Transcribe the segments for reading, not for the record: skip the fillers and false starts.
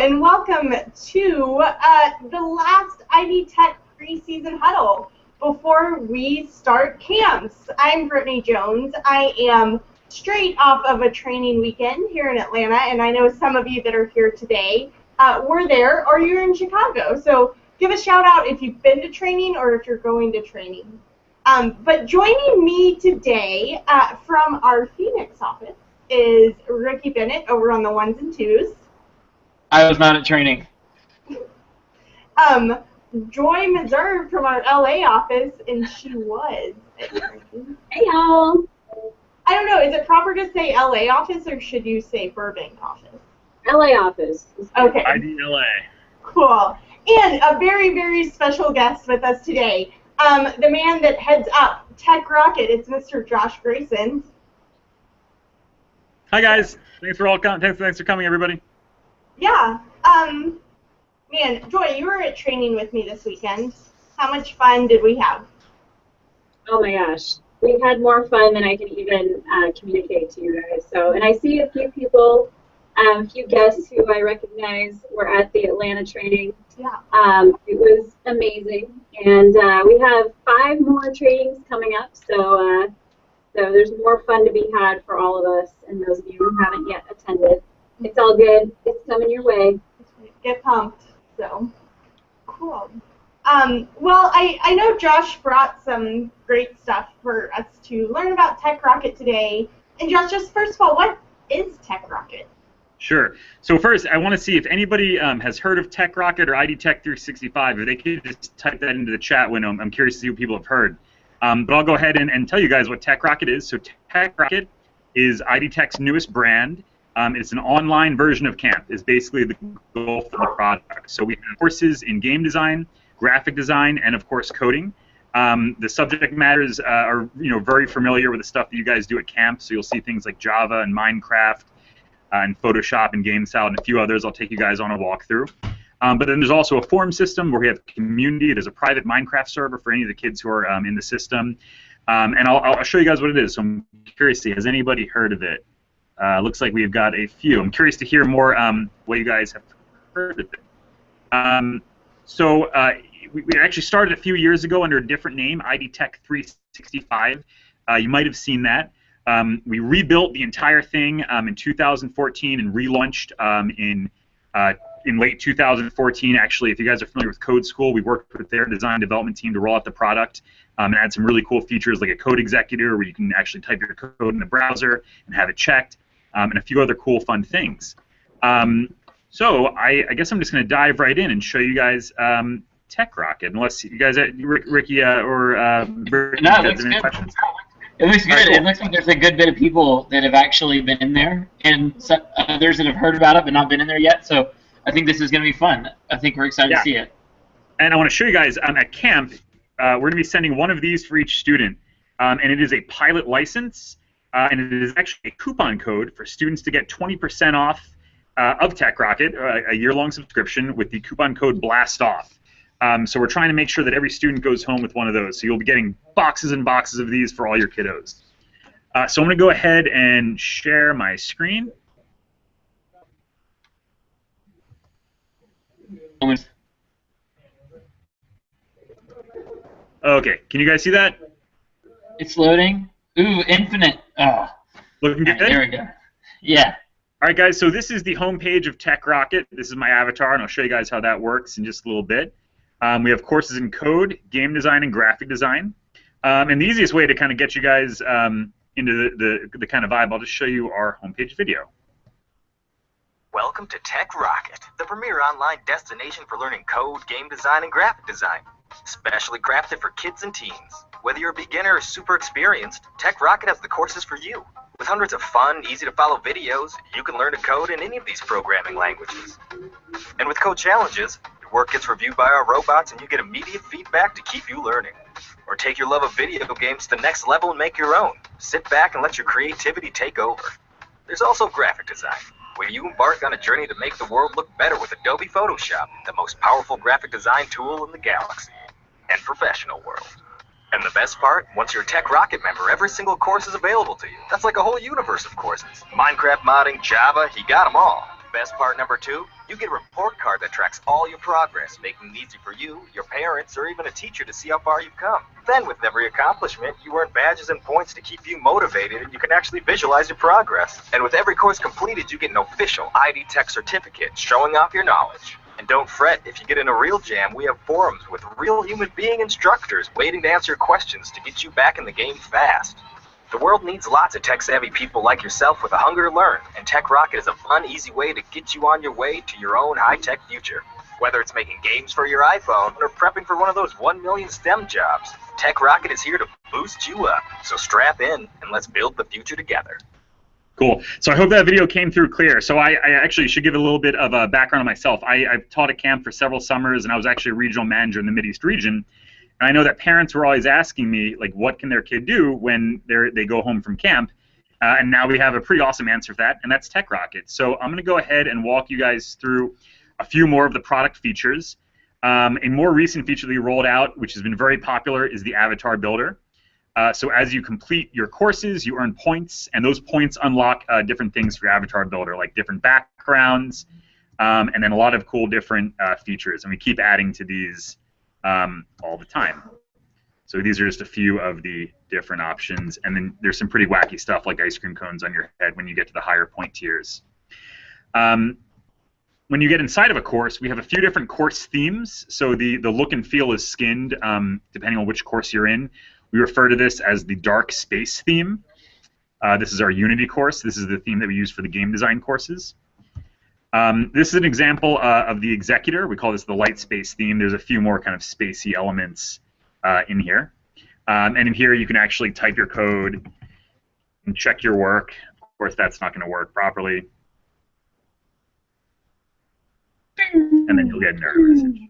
and welcome to the last ID Tech preseason huddle before we start camps. I'm Brittany Jones. I am straight off of a training weekend here in Atlanta, and I know some of you that are here today were there or you're in Chicago. So give a shout out if you've been to training or if you're going to training. But joining me today from our Phoenix office is Ricky Bennett over on the ones and twos. I was not at training. Joy Meserve from our LA office, and she was at training. Hey y'all. I don't know, is it proper to say LA office or should you say Burbank office? LA office. Okay. ID LA. Cool. And a very, very special guest with us today. The man that heads up Tech Rocket, it's Mr. Josh Grayson. Hi guys, thanks for coming, everybody. Yeah. Man, Joy, you were at training with me this weekend. How much fun did we have? Oh my gosh, we had more fun than I can even communicate to you guys. So, and I see a few people, a few guests who I recognize were at the Atlanta training. Yeah. It was amazing, and we have 5 more trainings coming up. So there's more fun to be had for all of us, and those of you who haven't yet attended. It's all good. It's coming your way. Get pumped. So, cool. Well, I know Josh brought some great stuff for us to learn about Tech Rocket today. And Josh, just first of all, what is Tech Rocket? Sure. So first, I want to see if anybody has heard of Tech Rocket or ID Tech 365. If they could just type that into the chat window. I'm curious to see what people have heard. But I'll go ahead and tell you guys what Tech Rocket is. So Tech Rocket is ID Tech's newest brand. It's an online version of camp, is basically the goal for the product. So we have courses in game design, graphic design, and of course coding. The subject matters are very familiar with the stuff that you guys do at camp, so you'll see things like Java and Minecraft and Photoshop and GameStyle and a few others I'll take you guys on a walkthrough. But then there's also a forum system where we have community. There's a private Minecraft server for any of the kids who are in the system. And I'll show you guys what it is. So I'm curious to see, has anybody heard of it? Looks like we've got a few. I'm curious to hear more what you guys have heard of it. We actually started a few years ago under a different name, ID Tech 365. You might have seen that. We rebuilt the entire thing in 2014 and relaunched in late 2014. Actually, if you guys are familiar with Code School, we worked with their design development team to roll out the product and add some really cool features like a code executor where you can actually type your code in the browser and have it checked, and a few other cool, fun things. So I guess I'm just going to dive right in and show you guys Tech Rocket, unless you guys, Ricky or Brittany, have any questions? It looks good. Right, cool. It looks like there's a good bit of people that have actually been in there, and some others that have heard about it but not been in there yet. So I think this is going to be fun. I think we're excited to see it. And I want to show you guys at camp, we're going to be sending one of these for each student, and it is a pilot license, and it is actually a coupon code for students to get 20% off of Tech Rocket, a year-long subscription with the coupon code BLASTOFF. So we're trying to make sure that every student goes home with one of those. So you'll be getting boxes and boxes of these for all your kiddos. So I'm going to go ahead and share my screen. Okay, can you guys see that? It's loading. Ooh, infinite. Oh. Looking good? There we go. Yeah. All right, guys, so this is the home page of Tech Rocket. This is my avatar, and I'll show you guys how that works in just a little bit. We have courses in code, game design, and graphic design. And the easiest way to kind of get you guys into the kind of vibe, I'll just show you our homepage video. Welcome to Tech Rocket, the premier online destination for learning code, game design, and graphic design. Specially crafted for kids and teens. Whether you're a beginner or super experienced, Tech Rocket has the courses for you. With hundreds of fun, easy-to-follow videos, you can learn to code in any of these programming languages. And with code challenges, your work gets reviewed by our robots and you get immediate feedback to keep you learning. Or take your love of video games to the next level and make your own. Sit back and let your creativity take over. There's also graphic design, where you embark on a journey to make the world look better with Adobe Photoshop, the most powerful graphic design tool in the galaxy. And professional world. And the best part, once you're a Tech Rocket member, every single course is available to you. That's like a whole universe of courses. Minecraft modding, Java, you got them all. Best part number 2, You get a report card that tracks all your progress, making it easy for you, your parents, or even a teacher to see how far you've come. Then, with every accomplishment, you earn badges and points to keep you motivated, and you can actually visualize your progress. And with every course completed, you get an official ID Tech certificate showing off your knowledge. And don't fret, if you get in a real jam, we have forums with real human being instructors waiting to answer questions to get you back in the game fast. The world needs lots of tech-savvy people like yourself with a hunger to learn, and Tech Rocket is a fun, easy way to get you on your way to your own high-tech future. Whether it's making games for your iPhone or prepping for one of those 1 million STEM jobs, Tech Rocket is here to boost you up. So strap in, and let's build the future together. Cool. So I hope that video came through clear. So I actually should give a little bit of a background on myself. I've taught at camp for several summers, and I was actually a regional manager in the Mideast region. And I know that parents were always asking me, like, what can their kid do when they go home from camp? And now we have a pretty awesome answer for that, and that's Tech Rocket. So I'm going to go ahead and walk you guys through a few more of the product features. A more recent feature that we rolled out, which has been very popular, is the Avatar Builder. So as you complete your courses, you earn points, and those points unlock different things for your Avatar Builder, like different backgrounds, and then a lot of cool different features. And we keep adding to these all the time. So these are just a few of the different options, and then there's some pretty wacky stuff like ice cream cones on your head when you get to the higher point tiers. When you get inside of a course, we have a few different course themes. So the look and feel is skinned depending on which course you're in. We refer to this as the dark space theme. This is our Unity course. This is the theme that we use for the game design courses. This is an example of the Executor. We call this the light space theme. There's a few more kind of spacey elements in here. And in here you can actually type your code and check your work. Of course, that's not going to work properly. And then you'll get an error message.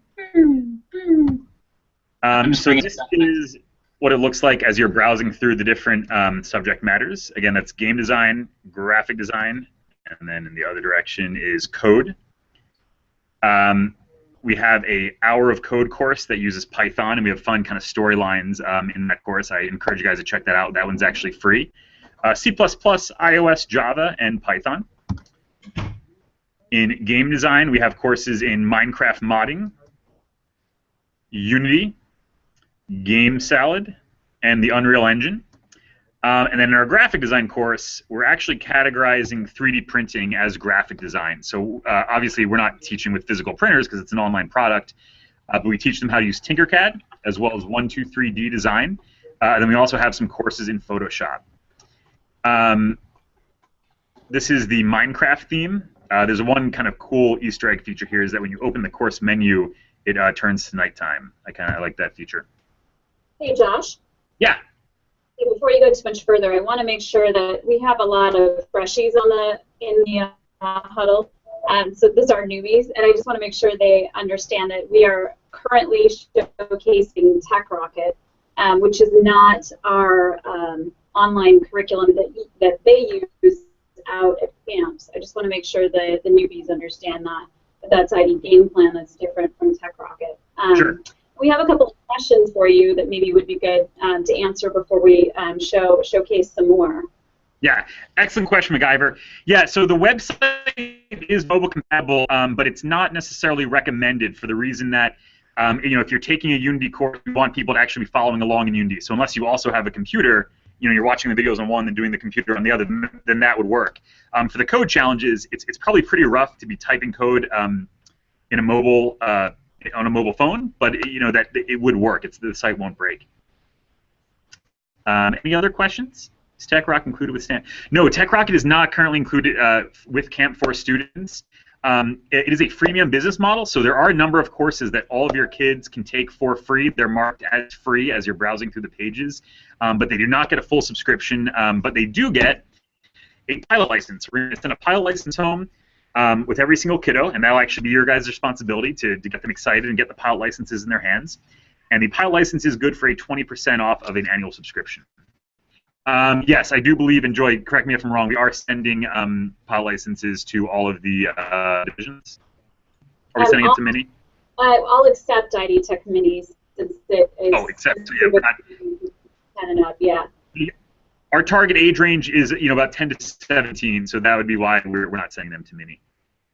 So this is what it looks like as you're browsing through the different subject matters. Again, that's game design, graphic design, and then in the other direction is code. We have an hour of code course that uses Python, and we have fun kind of storylines in that course. I encourage you guys to check that out. That one's actually free. C++, iOS, Java, and Python. In game design, we have courses in Minecraft modding, Unity, Game Salad, and the Unreal Engine. And then in our graphic design course, we're actually categorizing 3D printing as graphic design. So obviously we're not teaching with physical printers because it's an online product, but we teach them how to use Tinkercad as well as 123D design. And then we also have some courses in Photoshop. This is the Minecraft theme. There's one kind of cool Easter egg feature here is that when you open the course menu, it turns to nighttime. I like that feature. Hey, Josh. Yeah. Before you go too much further, I want to make sure that we have a lot of freshies in the huddle. So these are newbies, and I just want to make sure they understand that we are currently showcasing Tech Rocket, which is not our online curriculum that they use out at camps. I just want to make sure that the newbies understand that that's ID game plan that's different from Tech Rocket. Sure. We have a couple of questions for you that maybe would be good to answer before we showcase some more. Yeah, excellent question, MacGyver. Yeah, so the website is mobile compatible, but it's not necessarily recommended for the reason that if you're taking a Unity course, you want people to actually be following along in Unity. So unless you also have a computer, you're watching the videos on one and doing the computer on the other, then that would work. For the code challenges, it's probably pretty rough to be typing code in a mobile on a mobile phone, but that it would work. The site won't break. Any other questions? Is Tech Rocket included with Stan? No, Tech Rocket is not currently included with Camp for students. It is a freemium business model, so there are a number of courses that all of your kids can take for free. They're marked as free as you're browsing through the pages, but they do not get a full subscription, but they do get a pilot license. We're going to send a pilot license home with every single kiddo, and that'll actually be your guys' responsibility to get them excited and get the pilot licenses in their hands. And the pilot license is good for a 20% off of an annual subscription. Yes, I do believe, and Joy, correct me if I'm wrong, we are sending pilot licenses to all of the divisions. Are we sending it to Mini? I'll accept ID Tech Minis since it is. Oh, accept. Yeah, we're not. 10 and up, yeah. Our target age range is about 10 to 17, so that would be why we're not sending them to Mini.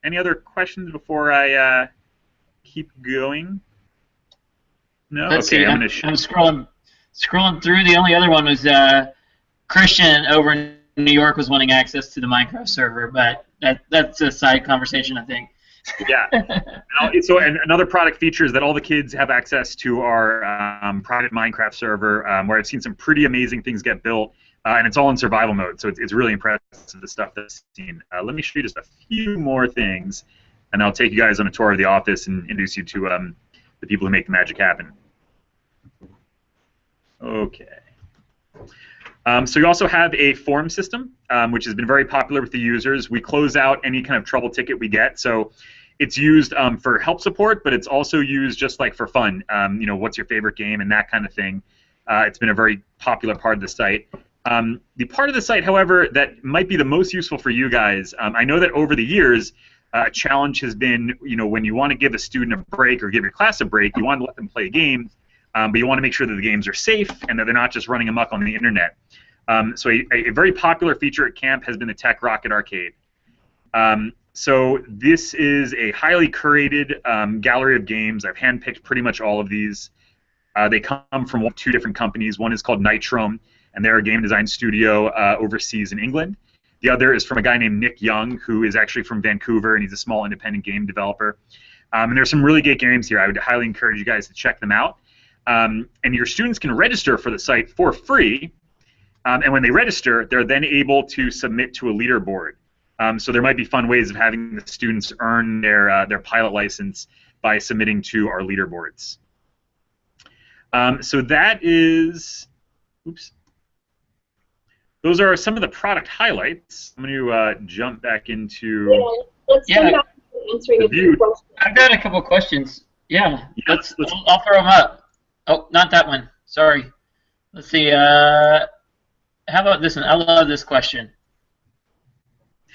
Any other questions before I keep going? No. Let's okay. see. I'm scrolling through. The only other one was Christian over in New York was wanting access to the Minecraft server, but that's a side conversation, I think. Yeah. And another product feature is that all the kids have access to our private Minecraft server, where I've seen some pretty amazing things get built, and it's all in survival mode, so it's really impressive, the stuff that's seen. Let me show you just a few more things, and I'll take you guys on a tour of the office and introduce you to the people who make the magic happen. Okay. So you also have a form system, which has been very popular with the users. We close out any kind of trouble ticket we get. So it's used for help support, but it's also used just like for fun. You know, what's your favorite game and that kind of thing. It's been a very popular part of the site. The part of the site, however, that might be the most useful for you guys, I know that over the years, a challenge has been, you know, when you want to give a student a break or give your class a break, you want to let them play games, but you want to make sure that the games are safe and that they're not just running amok on the internet. So a very popular feature at camp has been the Tech Rocket Arcade. So this is a highly curated gallery of games. I've handpicked pretty much all of these. They come from two different companies. One is called Nitrome, and they're a game design studio overseas in England. The other is from a guy named Nick Young, who is actually from Vancouver, and he's a small independent game developer. And there's some really great games here. I would highly encourage you guys to check them out. And your students can register for the site for free. And when they register, they're then able to submit to a leaderboard. So there might be fun ways of having the students earn their pilot license by submitting to our leaderboards. So that is, oops. Those are some of the product highlights. I'm going to jump back into Let's jump back to answering a few questions. I've got a couple questions. Yeah, I'll throw them up. Oh, not that one. Sorry. Let's see. How about this one? I love this question.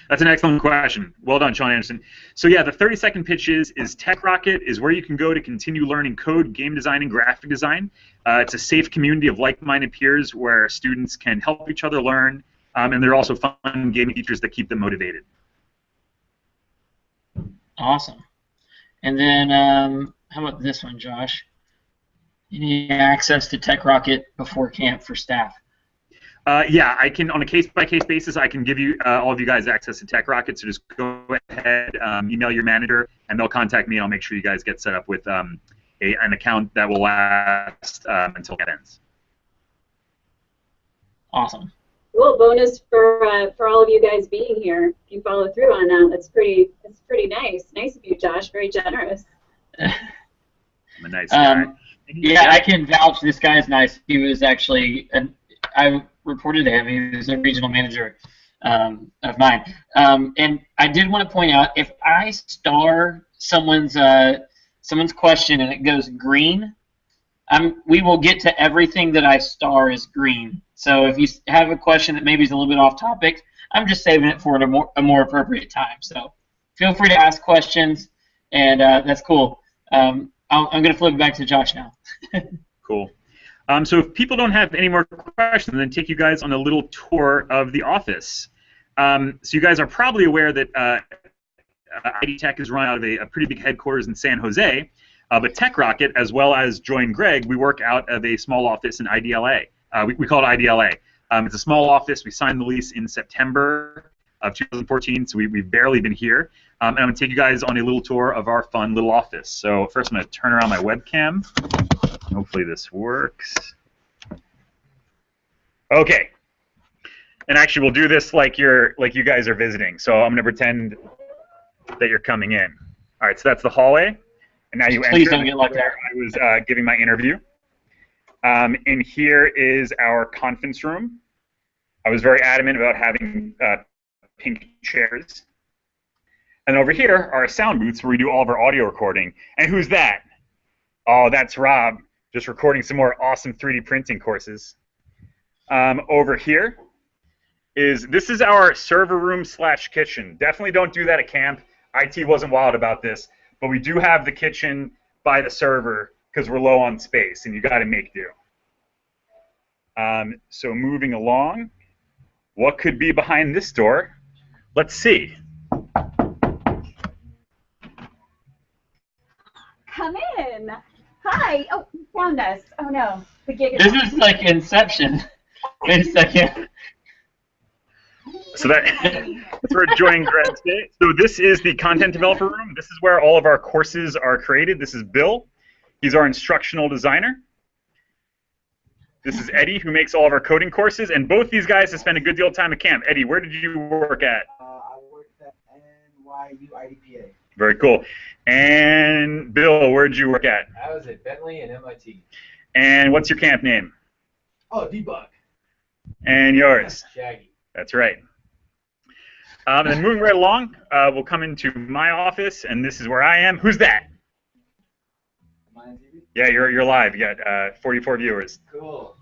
That's an excellent question. Well done, Sean Anderson. So yeah, the 30-second pitch is Tech Rocket is where you can go to continue learning code, game design, and graphic design. It's a safe community of like-minded peers where students can help each other learn, and there are also fun gaming features that keep them motivated. Awesome. And then how about this one, Josh? You need access to Tech Rocket before camp for staff. Yeah, I can, on a case-by-case basis, I can give you all of you guys access to Tech Rocket, so just go ahead, email your manager, and they'll contact me, and I'll make sure you guys get set up with an account that will last until it ends. Awesome. Cool. Bonus for all of you guys being here. If you follow through on that, that's pretty nice. Nice of you, Josh. Very generous. I'm a nice guy. Yeah, I can vouch. This guy's nice. He was actually I reported to him. He was a regional manager of mine. And I did want to point out, if I star someone's question and it goes green, we will get to everything that I star as green. So if you have a question that maybe is a little bit off topic, I'm just saving it for a more appropriate time. So feel free to ask questions, and that's cool. I'm going to flip it back to Josh now. Cool. So if people don't have any more questions, then take you guys on a little tour of the office. So you guys are probably aware that ID Tech is run out of a pretty big headquarters in San Jose, but Tech Rocket, as well as Join Greg, we work out of a small office in IDLA. We call it IDLA. It's a small office. We signed the lease in September of 2014, so we've barely been here. And I'm going to take you guys on a little tour of our fun little office. So first I'm going to turn around my webcam. Hopefully this works. Okay. And actually we'll do this like you guys are visiting. So I'm going to pretend that you're coming in. All right, so that's the hallway. And now you enter. Please don't get locked out. I was giving my interview. And here is our conference room. I was very adamant about having pink chairs. And over here are our sound booths where we do all of our audio recording. And who's that? Oh, that's Rob, just recording some more awesome 3D printing courses. Over here this is our server room / kitchen. Definitely don't do that at camp. IT wasn't wild about this, but we do have the kitchen by the server because we're low on space, and you got to make do. So moving along, what could be behind this door? Let's see. Hi. Oh, you found us. Oh no, the gig is. This is like Inception. Wait a second. So that's where joining grad stay. So this is the content developer room. This is where all of our courses are created. This is Bill. He's our instructional designer. This is Eddie, who makes all of our coding courses. And both these guys have spent a good deal of time at camp. Eddie, where did you work at? I worked at NYU IDPA. Very cool. And Bill, where did you work at? I was at Bentley and MIT. And what's your camp name? Oh, Debug. And yours? Shaggy. That's right. And then moving right along, we'll come into my office, and this is where I am. Who's that? Am I on TV? Yeah, you're live. You got 44 viewers. Cool.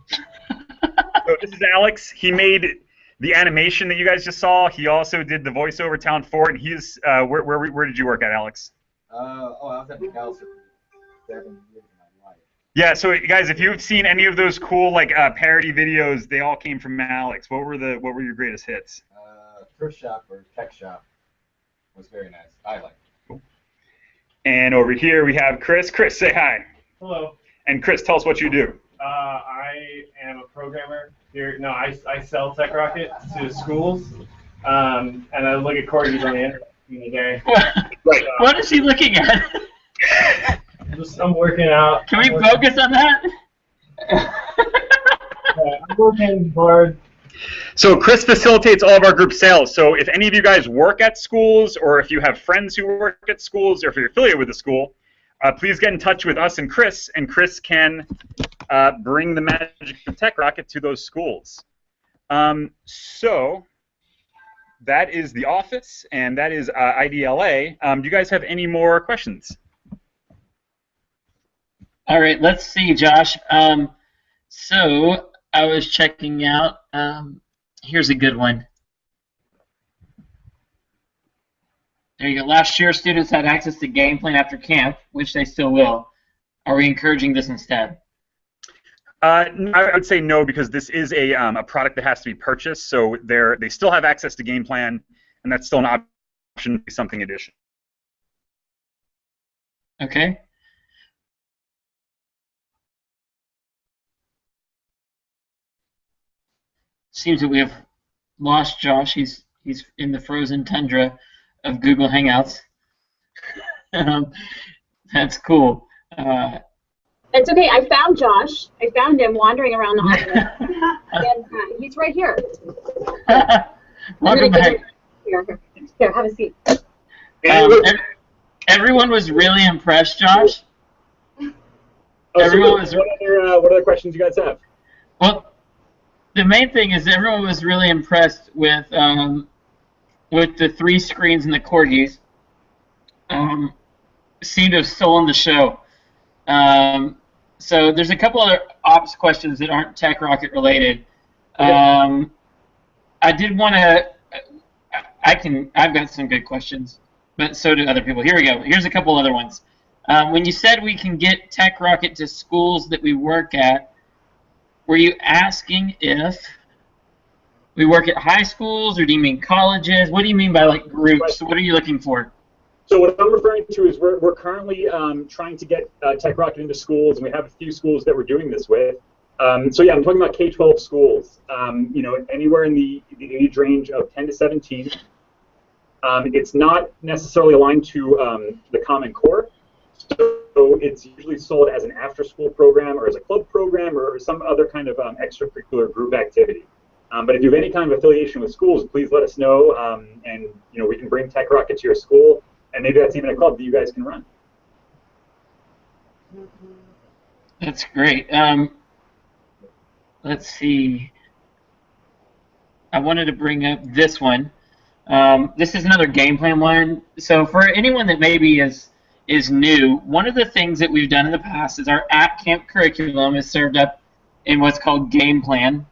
So this is Alex. He made the animation that you guys just saw. He also did the voiceover talent for it. And he's where did you work at, Alex? I was at McAllister for 7 years of my life. Yeah. So guys, if you've seen any of those cool like parody videos, they all came from Alex. What were your greatest hits? Thrift shop or tech shop was very nice. I liked it. And over here we have Chris. Chris, say hi. Hello. And Chris, tell us what you do. I am a programmer here. No, I sell Tech Rocket to schools, and I look at corgis on the internet every day. Right. What is he looking at? I'm working out. Can we focus on that? I'm working hard. So Chris facilitates all of our group sales. So if any of you guys work at schools, or if you have friends who work at schools, or if you're affiliated with a school, please get in touch with us and Chris can bring the magic of Tech Rocket to those schools. So that is the office, and that is IDLA. Do you guys have any more questions? All right, let's see, Josh. So I was checking out. Here's a good one. There you go. Last year, students had access to game plan after camp, which they still will. Are we encouraging this instead? I would say no, because this is a product that has to be purchased. So they still have access to game plan, and that's still an option to be something additional. Okay. Seems that we have lost Josh. He's in the frozen tundra of Google Hangouts. That's cool. It's okay. I found Josh. I found him wandering around the office, and he's right here. Welcome back. Here, have a seat. Everyone was really impressed, Josh. Everyone was. What other questions you guys have? Well, the main thing is everyone was really impressed with the 3 screens and the corgis. Seemed to have stolen the show. So there's a couple other ops questions that aren't Tech Rocket related. I did want to. I've got some good questions, but so do other people. Here we go. Here's a couple other ones. When you said we can get Tech Rocket to schools that we work at, were you asking if we work at high schools, or do you mean colleges? What do you mean by like groups? What are you looking for? So what I'm referring to is we're currently trying to get Tech Rocket into schools, and we have a few schools that we're doing this with. So yeah, I'm talking about K-12 schools. Anywhere in the age range of 10 to 17. It's not necessarily aligned to the Common Core. So it's usually sold as an after-school program, or as a club program, or some other kind of extracurricular group activity. But if you have any kind of affiliation with schools, please let us know, and we can bring Tech Rocket to your school, and maybe that's even a club that you guys can run. That's great. Let's see. I wanted to bring up this one. This is another game plan one. So for anyone that maybe is new, one of the things that we've done in the past is our at-camp curriculum is served up in what's called game plan.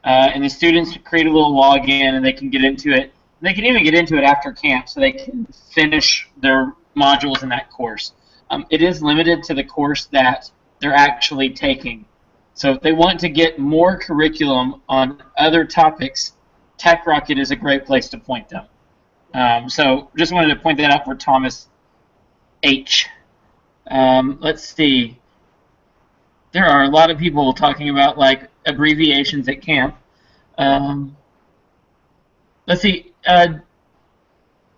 And the students create a little login, and they can get into it. They can even get into it after camp, so they can finish their modules in that course. It is limited to the course that they're actually taking. So if they want to get more curriculum on other topics, Tech Rocket is a great place to point them. So just wanted to point that out for Thomas H. Let's see. there are a lot of people talking about like abbreviations at camp. Let's see.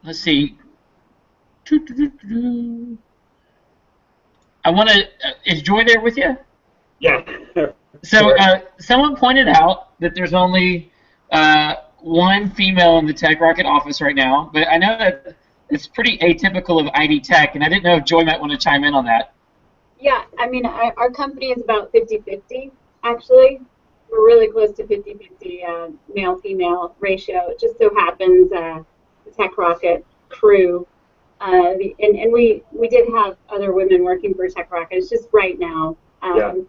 Let's see. I want to. Is Joy there with you? Yeah. So someone pointed out that there's only one female in the Tech Rocket office right now, but I know that it's pretty atypical of ID Tech, and I didn't know if Joy might want to chime in on that. Yeah, I mean, our company is about 50-50, actually. We're really close to 50-50 male-female ratio. It just so happens the Tech Rocket crew, and we did have other women working for Tech Rocket. It's just right now,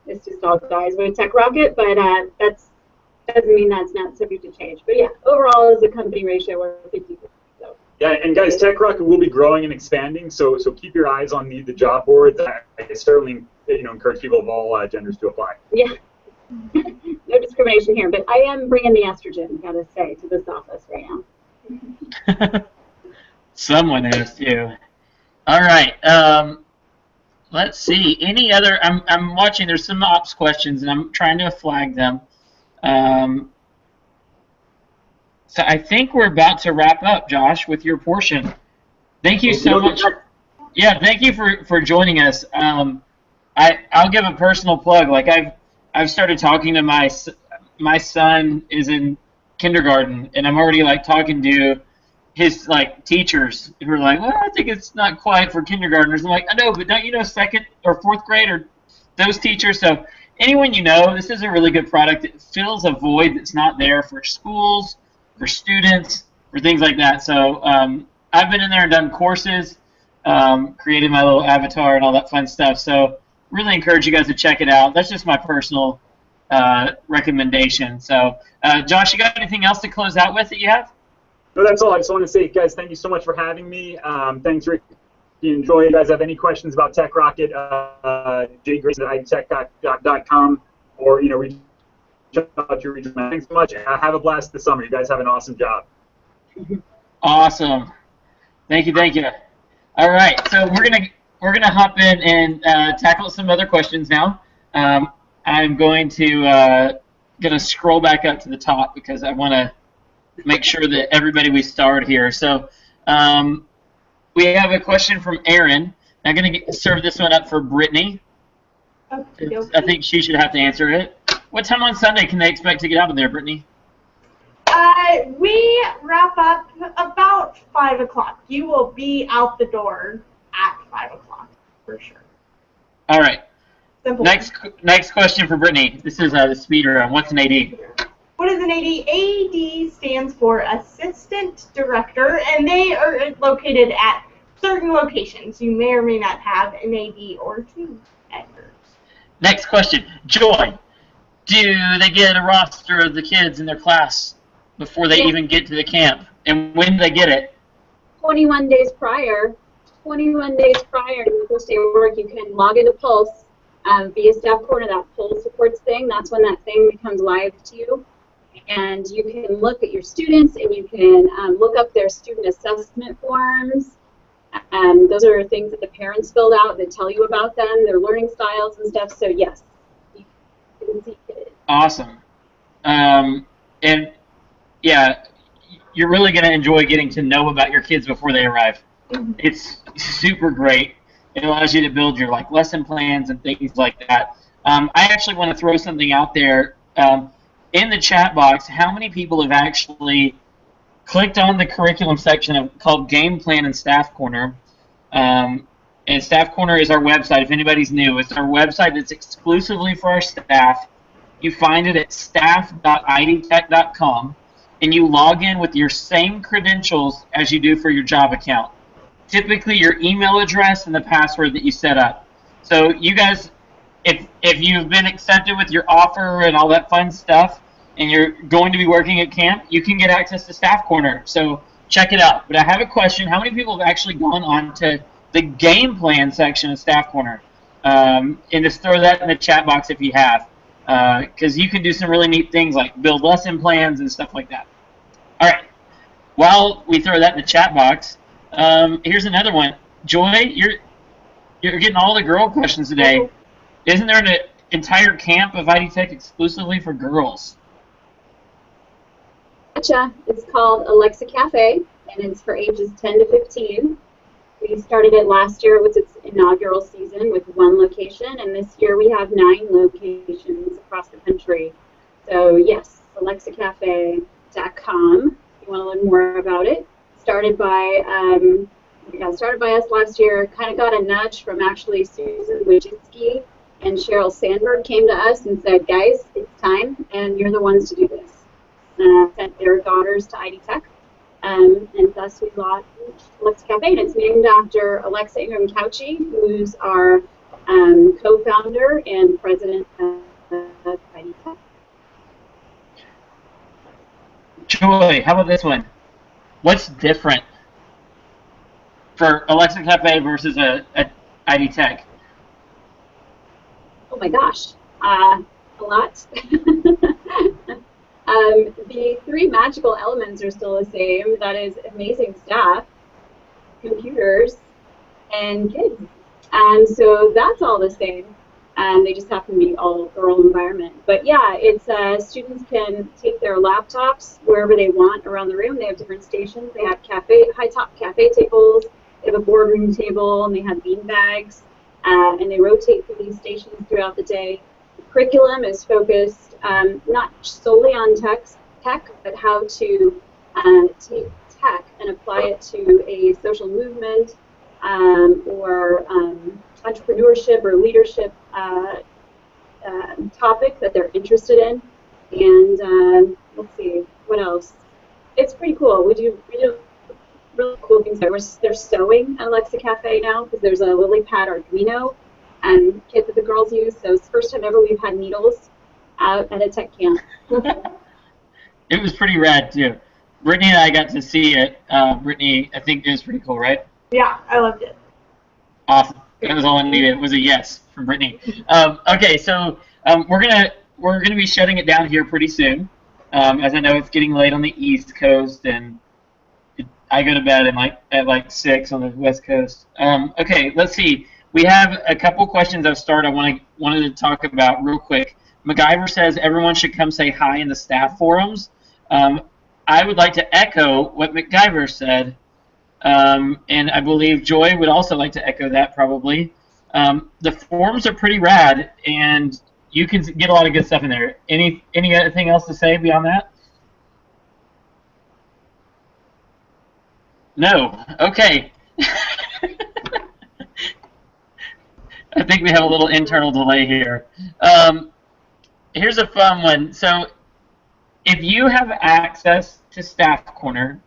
it's just all guys with Tech Rocket, but that doesn't mean that's not subject to change. But yeah, overall, as a company ratio, we're 50-50. So. Yeah, and guys, Tech Rocket will be growing and expanding, so keep your eyes on the job boards. I certainly encourage people of all genders to apply. Yeah. No discrimination here, but I am bringing the estrogen, gotta say, to this office right now. Someone has to. All right. Let's see. Any other? I'm watching. There's some ops questions, and I'm trying to flag them. So I think we're about to wrap up, Josh, with your portion. Thank you so much. Yeah, thank you for joining us. I'll give a personal plug. Like I've started talking to my son is in kindergarten, and I'm already like talking to his like teachers who are like, well, I think it's not quite for kindergartners. I'm like, I know, but don't you know second or fourth grade or those teachers? So anyone you know, this is a really good product. It fills a void that's not there for schools, for students, for things like that. So I've been in there and done courses, created my little avatar and all that fun stuff. So really encourage you guys to check it out. That's just my personal recommendation. So Josh, you got anything else to close out with that you have? No, that's all. I just want to say, guys, thank you so much for having me. Thanks, Rick. If you enjoy, you guys have any questions about Tech Rocket, jgrace@idtech.com, or reach out to your region. Thanks so much. Have a blast this summer. You guys have an awesome job. Awesome. Thank you. All right, so we're gonna hop in and tackle some other questions now. I'm going to scroll back up to the top because I want to make sure that everybody we start here. So we have a question from Aaron. I'm going to serve this one up for Brittany. Okay. I think she should have to answer it. What time on Sunday can they expect to get out of there, Brittany? We wrap up about 5 o'clock. You will be out the door at 5 o'clock, for sure. All right. Simple. Next question for Brittany. This is the speeder run. What's an AD? What is an AD? AD stands for Assistant Director, and they are located at certain locations. You may or may not have an AD or two at yours. Next question. Joy, do they get a roster of the kids in their class before they even get to the camp? And when do they get it? 21 days prior. 21 days prior to the first day of work, you can log into Pulse via Staff Corner, that Pulse supports thing. That's when that thing becomes live to you. And you can look at your students, and you can look up their student assessment forms. Those are things that the parents filled out that tell you about them, their learning styles and stuff. So yes, you can see it. Awesome. And yeah, you're really going to enjoy getting to know about your kids before they arrive. Mm-hmm. It's super great. It allows you to build your lesson plans and things like that. I actually want to throw something out there. In the chat box, how many people have actually clicked on the curriculum section called Game Plan and Staff Corner? And Staff Corner is our website. If anybody's new, it's our website that's exclusively for our staff. You find it at staff.idtech.com, and you log in with your same credentials as you do for your job account. Typically, your email address and the password that you set up. So you guys, if you've been accepted with your offer and all that fun stuff, and you're going to be working at camp, you can get access to Staff Corner. So check it out. But I have a question. How many people have actually gone on to the game plan section of Staff Corner? And just throw that in the chat box if you have. Because you can do some really neat things like build lesson plans and stuff like that. All right. While we throw that in the chat box, here's another one. Joy, you're getting all the girl questions today. Isn't there entire camp of ID Tech exclusively for girls. Gotcha. It's called Alexa Cafe, and it's for ages 10 to 15. We started it last year. It was its inaugural season with 1 location, and this year we have 9 locations across the country. So yes, alexacafe.com if you want to learn more about it. Started by us last year. Kind of got a nudge from actually Susan Wojcicki and Cheryl Sandberg came to us and said, guys, it's time, and you're the ones to do this. Sent their daughters to ID Tech, and thus we launched Alexa Cafe, and it's named after Alexa Ingram Couchy, who's our co-founder and president of ID Tech. Joy, how about this one? What's different for Alexa Cafe versus a ID Tech? Oh my gosh, a lot. The 3 magical elements are still the same. That is amazing staff, computers, and kids. And so that's all the same. And they just happen to be all girl environment. But yeah, it's students can take their laptops wherever they want around the room. They have different stations. They have high-top cafe tables. They have a boardroom table, and they have bean bags. And they rotate through these stations throughout the day. The curriculum is focused not solely on tech, but how to take tech and apply it to a social movement or entrepreneurship or leadership topic that they're interested in. And let's see, what else? It's pretty cool. We do really cool things there. They're sewing at Alexa Cafe now because there's a lily pad Arduino kit that the girls use. So it's the first time ever we've had needles out at a tech camp. It was pretty rad too. Brittany and I got to see it. Brittany, I think it was pretty cool, right? Yeah, I loved it. Awesome. That was all I needed. It was a yes from Brittany. Okay, so we're gonna be shutting it down here pretty soon, as I know it's getting late on the East Coast, and I go to bed at like 6 on the West Coast. Okay, let's see. We have a couple questions I've started. I wanted to talk about real quick. MacGyver says everyone should come say hi in the staff forums. I would like to echo what MacGyver said, and I believe Joy would also like to echo that probably. The forums are pretty rad, and you can get a lot of good stuff in there. Anything else to say beyond that? No. Okay. I think we have a little internal delay here. Here's a fun one. So if you have access to Staff Corner,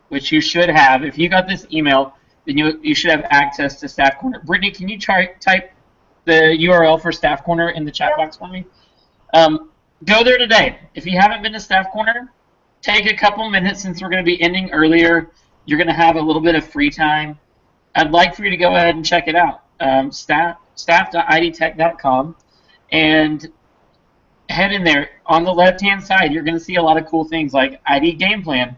which you should have, if you got this email, then you should have access to Staff Corner. Brittany, can you type the URL for Staff Corner in the chat box for me? Go there today. If you haven't been to Staff Corner, take a couple minutes since we're going to be ending earlier. You're going to have a little bit of free time. I'd like for you to go ahead and check it out. Staff.idtech.com, and head in there. On the left-hand side, you're going to see a lot of cool things like ID Game Plan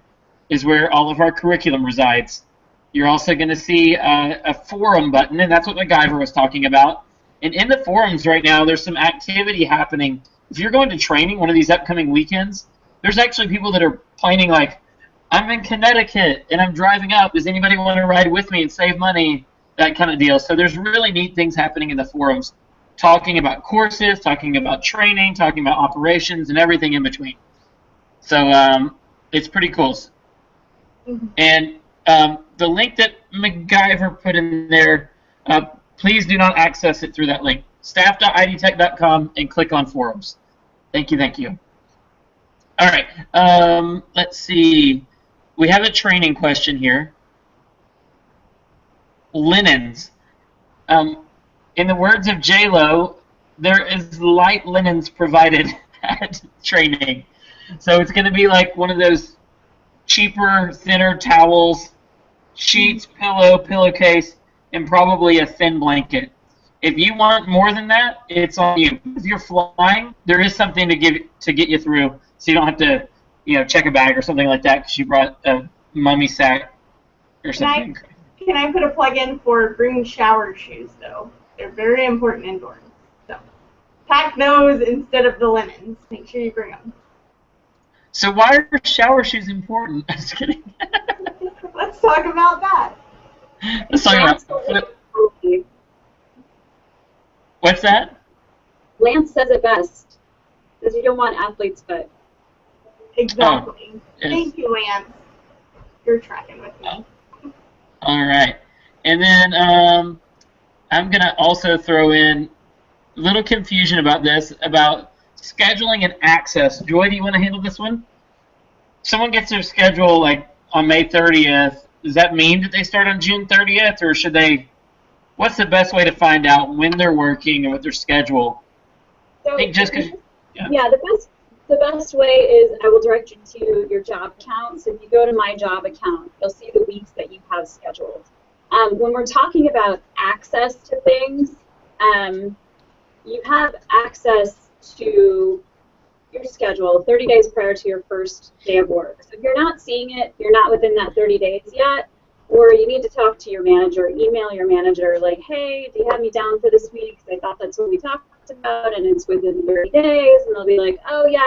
is where all of our curriculum resides. You're also going to see a forum button, and that's what MacGyver was talking about. And in the forums right now, there's some activity happening. If you're going to training one of these upcoming weekends, there's actually people that are planning like, I'm in Connecticut, and I'm driving up. Does anybody want to ride with me and save money? That kind of deal. So there's really neat things happening in the forums, talking about courses, talking about training, talking about operations, and everything in between. So it's pretty cool. And the link that MacGyver put in there, please do not access it through that link. Staff.idtech.com and click on forums. Thank you, thank you. All right, let's see. We have a training question here. Linens. In the words of J-Lo, there is light linens provided at training. So it's going to be like one of those cheaper, thinner towels, sheets, pillowcase, and probably a thin blanket. If you want more than that, it's on you. If you're flying, there is something to get you through, so you don't have to, check a bag or something like that because you brought a mummy sack or something. Can I put a plug in for broom shower shoes, though? They're very important indoors. So, pack those instead of the lemons. Make sure you bring them. So why are shower shoes important? I'm just kidding. Let's talk about that. Let's talk about what's that? Lance says it best, because you don't want athlete's foot. Exactly. Oh, Thank you, Lance. You're tracking with me. All right. And then I'm going to also throw in a little confusion about this, about scheduling and access. Joy, do you want to handle this one? Someone gets their schedule like on May 30th. Does that mean that they start on June 30th, or should they? What's the best way to find out when they're working and what their schedule? So, I think just because. Yeah, the best way is I will direct you to your job account. So if you go to my job account, you'll see the weeks that you have scheduled. When we're talking about access to things, you have access to your schedule 30 days prior to your first day of work. So if you're not seeing it, you're not within that 30 days yet, or you need to talk to your manager, email your manager like, hey, do you have me down for this week? Because I thought that's what we talked about, and it's within 30 days. And they'll be like, oh, yeah,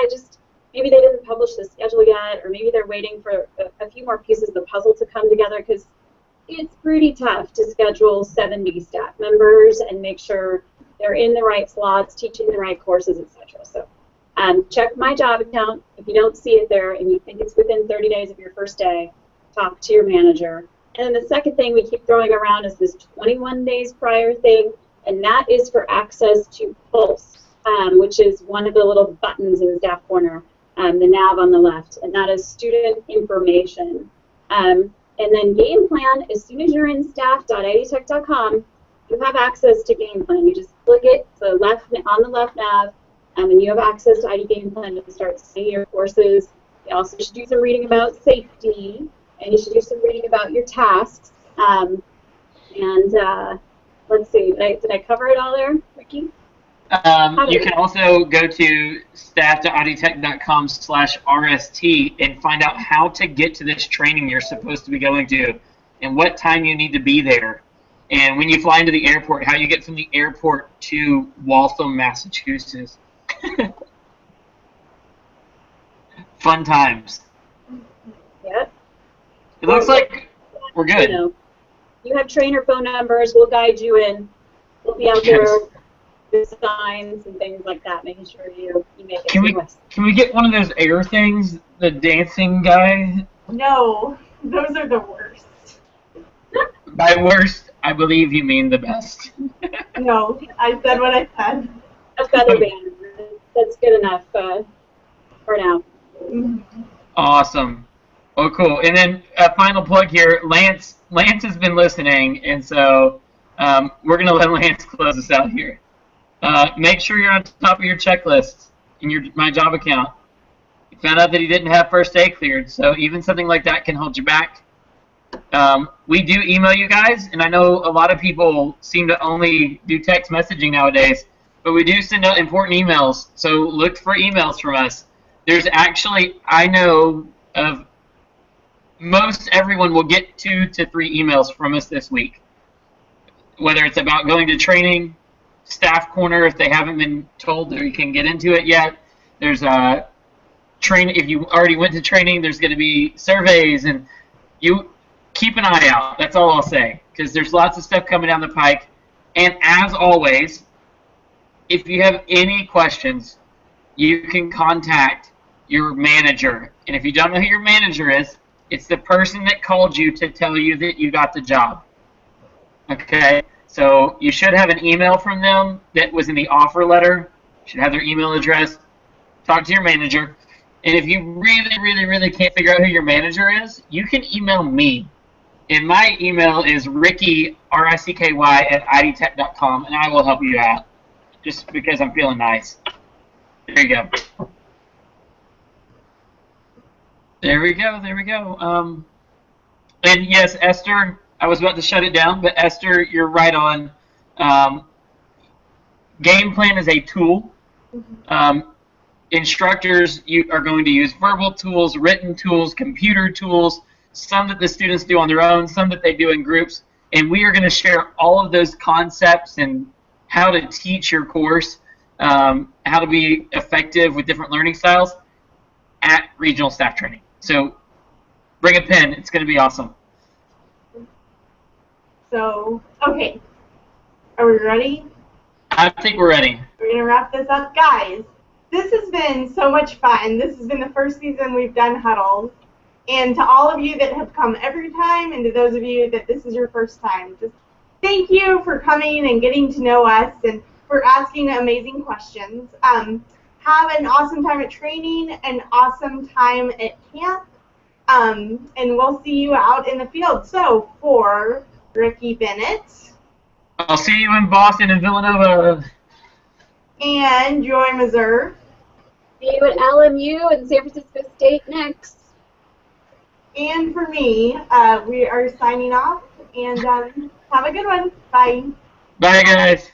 maybe they didn't publish the schedule yet, or maybe they're waiting for a few more pieces of the puzzle to come together, because it's pretty tough to schedule 70 staff members and make sure they're in the right slots, teaching the right courses, etc. So check my job account. If you don't see it there and you think it's within 30 days of your first day, talk to your manager. And then the second thing we keep throwing around is this 21 days prior thing, and that is for access to Pulse, which is one of the little buttons in the staff corner, the nav on the left, and that is student information. And then game plan, as soon as you're in staff.idtech.com, you have access to game plan. You just click it on the left nav, and you have access to ID game plan to start seeing your courses. You also should do some reading about safety, and you should do some reading about your tasks. Let's see, did I cover it all there, Ricky? You can also go to staff.idtech.com/RST and find out how to get to this training you're supposed to be going to and what time you need to be there. And when you fly into the airport, how you get from the airport to Waltham, Massachusetts. Fun times. Yep. It looks like we're good. You have trainer phone numbers. We'll guide you in. We'll be out there with signs and things like that, making sure you make it seamless. Can we get one of those air things, the dancing guy? No, those are the worst. By worst, I believe you mean the best. No, I said what I said. A feather band. That's good enough for now. Awesome. Oh, cool. And then a final plug here. Lance has been listening, and so we're going to let Lance close us out here. Make sure you're on top of your checklist in my job account. You found out that he didn't have first aid cleared, so even something like that can hold you back. We do email you guys, and I know a lot of people seem to only do text messaging nowadays, but we do send out important emails, so look for emails from us. There's actually, I know of most everyone will get 2 to 3 emails from us this week, whether it's about going to training, staff corner if they haven't been told or you can get into it yet. There's a train. If you already went to training, there's going to be surveys, and you keep an eye out. That's all I'll say, because there's lots of stuff coming down the pike. And as always, if you have any questions, you can contact your manager. And if you don't know who your manager is, it's the person that called you to tell you that you got the job. Okay? So you should have an email from them that was in the offer letter. You should have their email address. Talk to your manager. And if you really, really, really can't figure out who your manager is, you can email me. And my email is Ricky, R-I-C-K-Y, @idtech.com, and I will help you out, just because I'm feeling nice. There you go. There we go. There we go. And yes, Esther, I was about to shut it down, but Esther, you're right on. Game plan is a tool. Instructors are going to use verbal tools, written tools, computer tools, some that the students do on their own, some that they do in groups, and we are going to share all of those concepts and how to teach your course how to be effective with different learning styles at regional staff training. So bring a pen. It's going to be awesome. So, okay. Are we ready? I think we're ready. We're going to wrap this up. Guys, this has been so much fun. This has been the first season we've done Huddle. And to all of you that have come every time, and to those of you that this is your first time, just thank you for coming and getting to know us and for asking amazing questions. Have an awesome time at training, an awesome time at camp, and we'll see you out in the field. So, for Ricky Bennett. I'll see you in Boston and Villanova. And Joy Mazur. See you at LMU and San Francisco State next. And for me, we are signing off, and have a good one. Bye. Bye, guys.